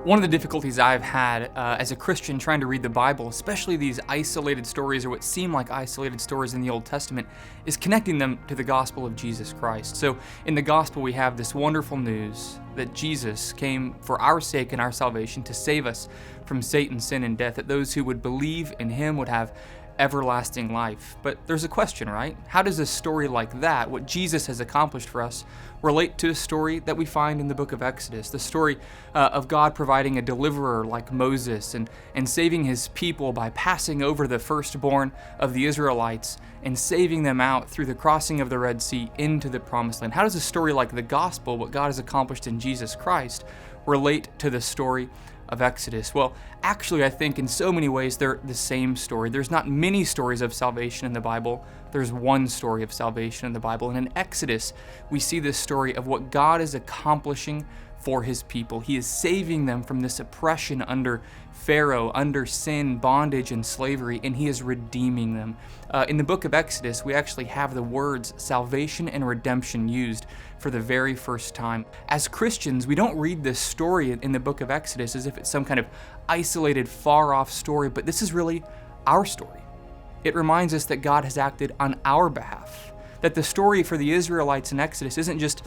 One of the difficulties I've had as a Christian trying to read the Bible, especially these isolated stories or what seem like isolated stories in the Old Testament, is connecting them to the gospel of Jesus Christ. So in the gospel, we have this wonderful news that Jesus came for our sake and our salvation to save us from Satan, sin, and death, that those who would believe in him would have everlasting life. But there's a question, right? How does a story like that, what Jesus has accomplished for us, relate to a story that we find in the book of Exodus, the story of God providing a deliverer like Moses and saving his people by passing over the firstborn of the Israelites and saving them out through the crossing of the Red Sea into the Promised Land? How does a story like the gospel, what God has accomplished in Jesus Christ, relate to the story of Exodus? Well, actually, I think in so many ways they're the same story. There's not many stories of salvation in the Bible. There's one story of salvation in the Bible. And in Exodus, we see this story of what God is accomplishing for his people. He is saving them from this oppression under Pharaoh, under sin, bondage, and slavery, and he is redeeming them. In the book of Exodus, we actually have the words salvation and redemption used for the very first time. As Christians, we don't read this story in the book of Exodus as if it's some kind of isolated, far-off story, but this is really our story. It reminds us that God has acted on our behalf, that the story for the Israelites in Exodus isn't just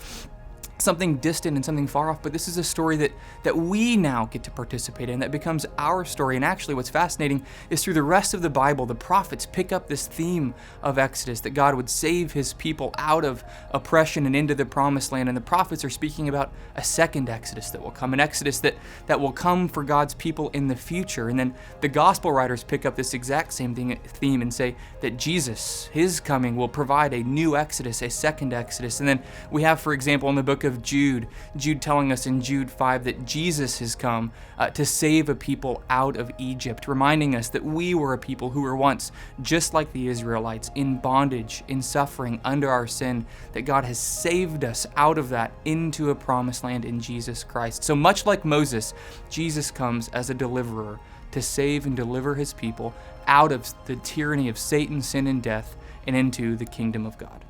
something distant and something far off, but this is a story that we now get to participate in, that becomes our story. And actually what's fascinating is through the rest of the Bible, the prophets pick up this theme of Exodus, that God would save his people out of oppression and into the Promised Land. And the prophets are speaking about a second Exodus that will come, an Exodus that will come for God's people in the future. And then the gospel writers pick up this exact same theme and say that Jesus, his coming, will provide a new Exodus, a second Exodus. And then we have, for example, in the book of Jude telling us in Jude 5 that Jesus has come to save a people out of Egypt, reminding us that we were a people who were once just like the Israelites, in bondage, in suffering, under our sin, that God has saved us out of that into a promised land in Jesus Christ. So much like Moses, Jesus comes as a deliverer to save and deliver his people out of the tyranny of Satan, sin, and death and into the kingdom of God.